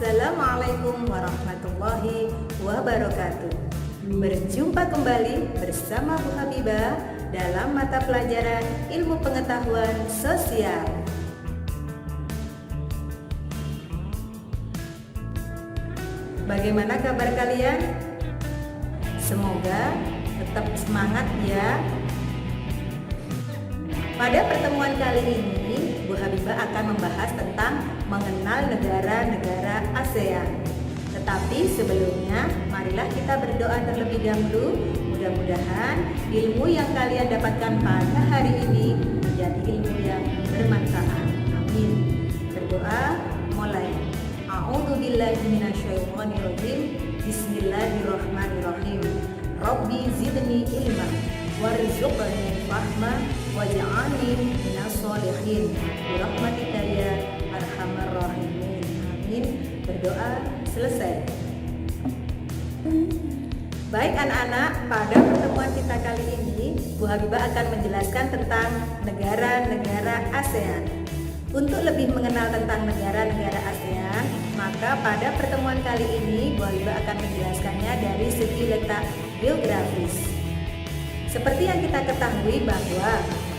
Assalamualaikum warahmatullahi wabarakatuh. Berjumpa kembali bersama Bu Habibah dalam mata pelajaran Ilmu Pengetahuan Sosial. Bagaimana kabar kalian? Semoga tetap semangat ya. Pada pertemuan kali ini, Bu Habibah akan membahas tentang mengenal negara-negara ASEAN. Tetapi sebelumnya, marilah kita berdoa terlebih dahulu. Mudah-mudahan ilmu yang kalian dapatkan pada hari ini menjadi ilmu yang bermanfaat. Amin. Berdoa mulai. A'udzubillahi minasyaitonirrajim. Bismillahirrahmanirrahim. Rabbi zidni ilma warzuqni fahma waj'alni minas sholihin birahmatika ya arhamar rahimin. Amin. Berdoa selesai. Baik anak-anak, pada pertemuan kita kali ini Bu Habibah akan menjelaskan tentang negara-negara ASEAN. Untuk lebih mengenal tentang negara-negara ASEAN, maka pada pertemuan kali ini Bu Habibah akan menjelaskannya dari segi letak geografis. Seperti yang kita ketahui bahwa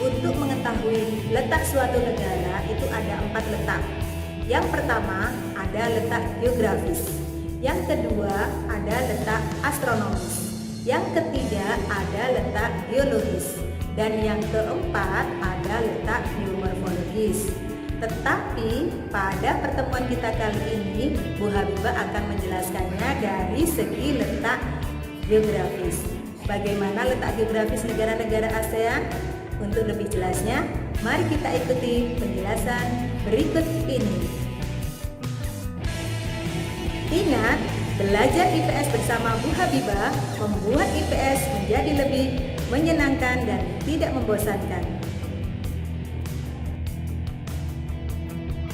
untuk mengetahui letak suatu negara itu ada 4 letak. Yang pertama ada letak geografis, yang kedua ada letak astronomis, yang ketiga ada letak geologis, dan yang keempat ada letak geomorfologis. Tetapi pada pertemuan kita kali ini Bu Habibah akan menjelaskannya dari segi letak geografis. Bagaimana letak geografis negara-negara ASEAN? Untuk lebih jelasnya, mari kita ikuti penjelasan berikut ini. Ingat, belajar IPS bersama Bu Habibah membuat IPS menjadi lebih menyenangkan dan tidak membosankan.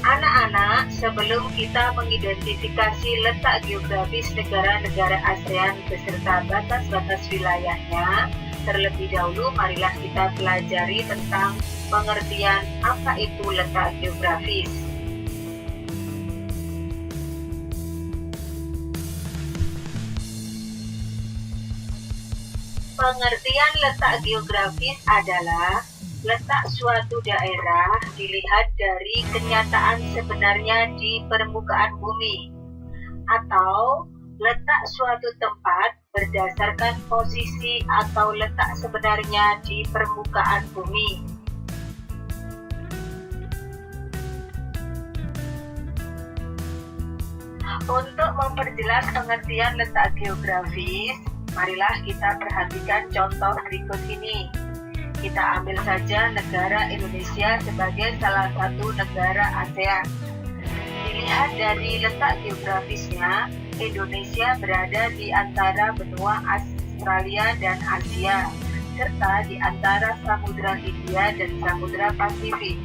Anak-anak, Anak-anak, sebelum kita mengidentifikasi letak geografis negara-negara ASEAN beserta batas-batas wilayahnya, terlebih dahulu marilah kita pelajari tentang pengertian apa itu letak geografis. Pengertian letak geografis adalah letak suatu daerah dilihat dari kenyataan sebenarnya di permukaan bumi, atau letak suatu tempat berdasarkan posisi atau letak sebenarnya di permukaan bumi. Untuk memperjelas pengertian letak geografis, marilah kita perhatikan contoh berikut ini. Kita ambil saja negara Indonesia sebagai salah satu negara ASEAN. Dilihat dari letak geografisnya, Indonesia berada di antara benua Australia dan Asia, serta di antara Samudra Hindia dan Samudra Pasifik.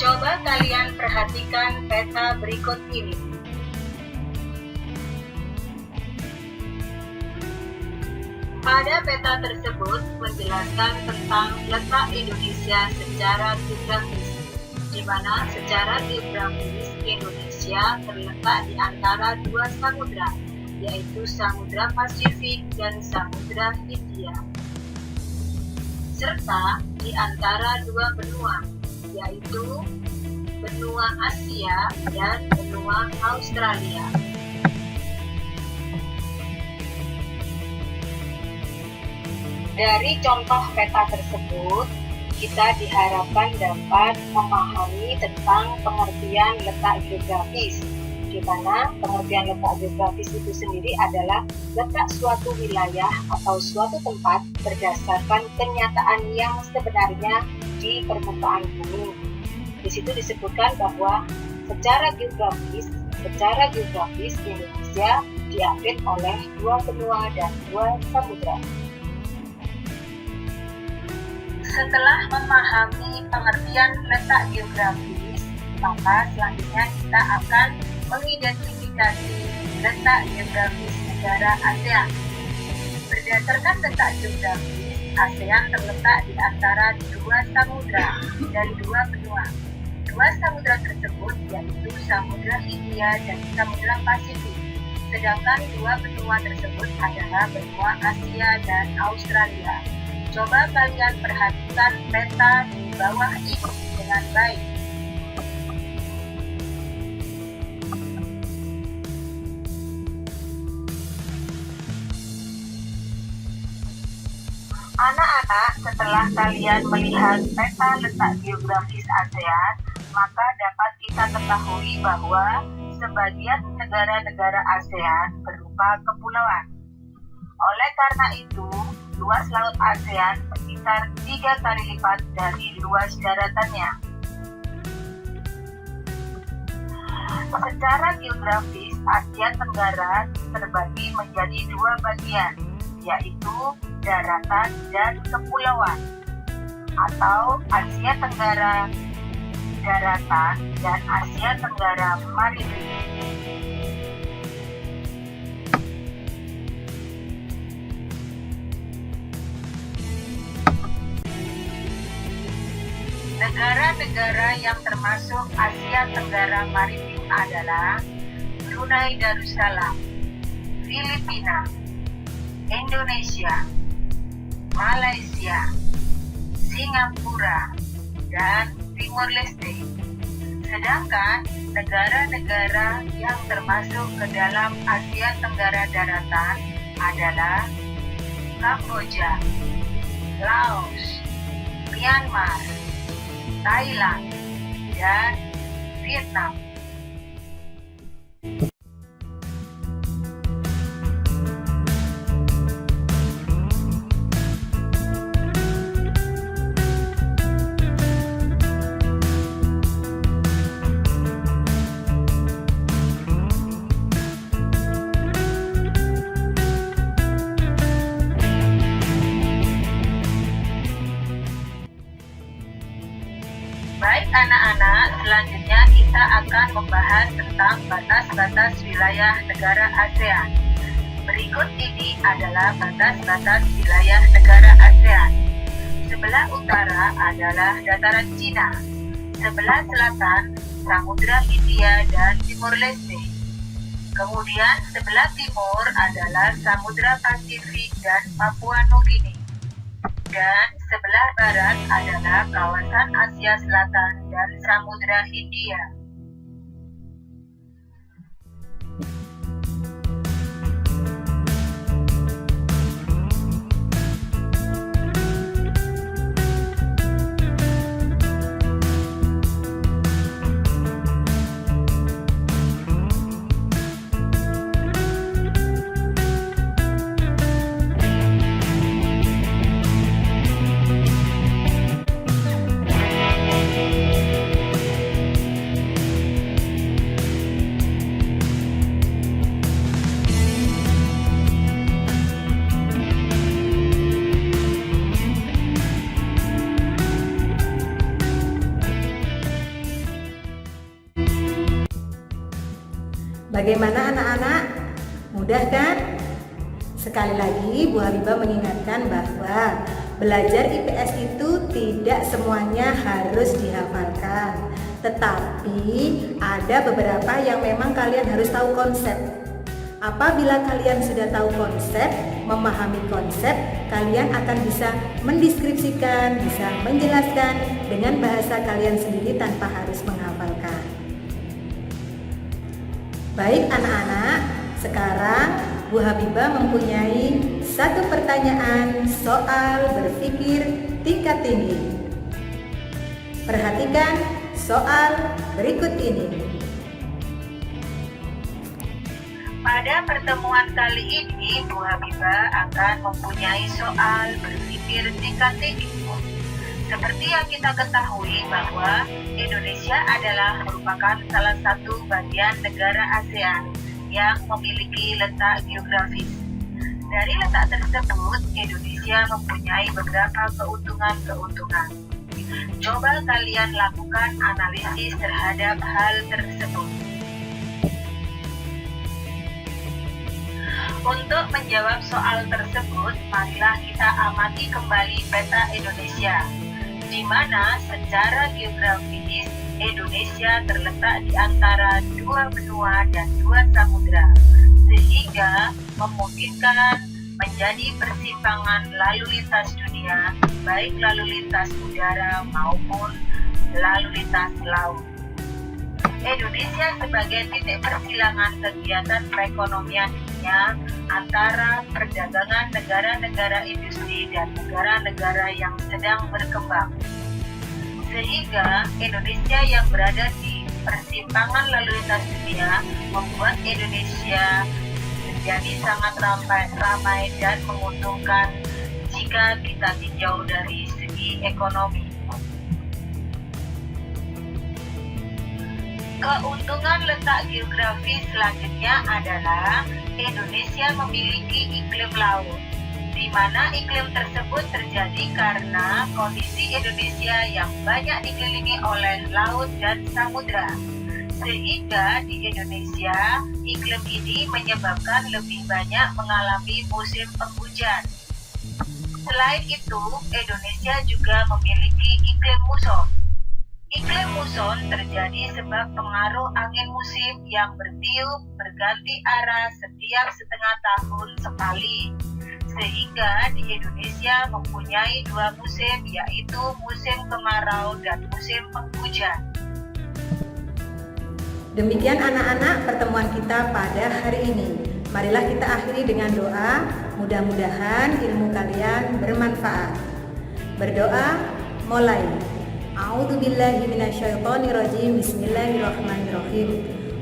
Coba kalian perhatikan peta berikut ini. Pada peta tersebut menjelaskan tentang letak Indonesia secara geografis, di mana secara geografis Indonesia terletak di antara dua samudra, yaitu Samudra Pasifik dan Samudra Hindia, serta di antara dua benua, yaitu benua Asia dan benua Australia. Dari contoh peta tersebut, kita diharapkan dapat memahami tentang pengertian letak geografis, di mana pengertian letak geografis itu sendiri adalah letak suatu wilayah atau suatu tempat berdasarkan kenyataan yang sebenarnya di permukaan bumi. Di situ disebutkan bahwa secara geografis Indonesia diapit oleh dua benua dan dua samudra. Setelah memahami pengertian letak geografis, maka selanjutnya kita akan mengidentifikasi letak geografis negara ASEAN. Berdasarkan letak geografis, ASEAN terletak di antara dua samudra dan dua benua. Dua samudra tersebut yaitu Samudra Hindia dan Samudra Pasifik, sedangkan dua benua tersebut adalah benua Asia dan Australia. Coba kalian perhatikan peta di bawah ini dengan baik. Anak-anak, setelah kalian melihat peta letak geografis ASEAN, maka dapat kita ketahui bahwa sebagian negara-negara ASEAN berupa kepulauan. Oleh karena itu, luas laut ASEAN sekitar 3 kali lipat dari luas daratannya. Secara geografis, Asia Tenggara terbagi menjadi dua bagian, yaitu daratan dan kepulauan, atau Asia Tenggara daratan dan Asia Tenggara maritim. Negara-negara yang termasuk Asia Tenggara maritim adalah Brunei Darussalam, Filipina, Indonesia, Malaysia, Singapura, dan Timor Leste. Sedangkan negara-negara yang termasuk ke dalam Asia Tenggara daratan adalah Kamboja, Laos, Myanmar, Thailand, dan Vietnam. anak-anak, selanjutnya kita akan membahas tentang batas-batas wilayah negara ASEAN. Berikut ini adalah batas-batas wilayah negara ASEAN. Sebelah utara adalah dataran Cina, sebelah selatan Samudra Hindia dan Timur Leste. Kemudian sebelah timur adalah Samudra Pasifik dan Papua Nugini. Dan sebelah barat adalah kawasan Asia Selatan dan Samudra Hindia. Bagaimana anak-anak? Mudah kan? Sekali lagi Bu Habibah mengingatkan bahwa belajar IPS itu tidak semuanya harus dihafalkan, tetapi ada beberapa yang memang kalian harus tahu konsep. Apabila kalian sudah tahu konsep, memahami konsep, kalian akan bisa mendeskripsikan, bisa menjelaskan dengan bahasa kalian sendiri tanpa harus menghafalkan. Baik anak-anak, sekarang Bu Habibah mempunyai satu pertanyaan soal berpikir tingkat tinggi. Perhatikan soal berikut ini. Pada pertemuan kali ini, Bu Habibah akan mempunyai soal berpikir tingkat tinggi. Seperti yang kita ketahui bahwa Indonesia adalah merupakan salah satu bagian negara ASEAN yang memiliki letak geografis. Dari letak tersebut, Indonesia mempunyai beberapa keuntungan-keuntungan. Coba kalian lakukan analisis terhadap hal tersebut. Untuk menjawab soal tersebut, marilah kita amati kembali peta Indonesia, di mana secara geografis Indonesia terletak di antara dua benua dan dua samudra, sehingga memungkinkan menjadi persimpangan lalu lintas dunia, baik lalu lintas udara maupun lalu lintas laut. Indonesia sebagai titik persilangan kegiatan perekonomian dunia antara perdagangan negara-negara industri dan negara-negara yang sedang berkembang. Sehingga Indonesia yang berada di persimpangan lalu lintas dunia membuat Indonesia menjadi sangat ramai dan menguntungkan jika kita tinjau dari segi ekonomi. Keuntungan letak geografis selanjutnya adalah Indonesia memiliki iklim laut, di mana iklim tersebut terjadi karena kondisi Indonesia yang banyak dikelilingi oleh laut dan samudra. Sehingga di Indonesia, iklim ini menyebabkan lebih banyak mengalami musim penghujan. Selain itu, Indonesia juga memiliki iklim muson. Iklim muson terjadi sebab pengaruh angin musim yang bertiup berganti arah setiap setengah tahun sekali. Sehingga di Indonesia mempunyai dua musim, yaitu musim kemarau dan musim penghujan. Demikian anak-anak pertemuan kita pada hari ini. Marilah kita akhiri dengan doa, mudah-mudahan ilmu kalian bermanfaat. Berdoa, mulai. A'udzubillahi minasyaitonirrajim. Bismillahirrahmanirrahim.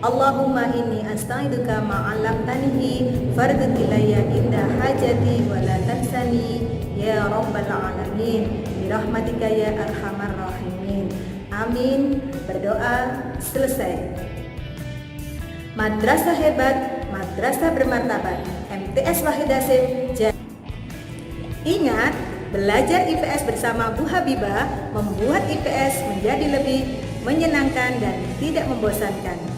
Allahumma inni asta'iduka ma'alamtanihi fardut ilayya inda hajati wa la tansani ya rabbal alamin birahmatika ya arhamar rahimin. Amin. Berdoa selesai. Madrasah hebat, madrasah bermartabat. MTS Wahid Hasyim. Ingat, belajar IPS bersama Bu Habibah membuat IPS menjadi lebih menyenangkan dan tidak membosankan.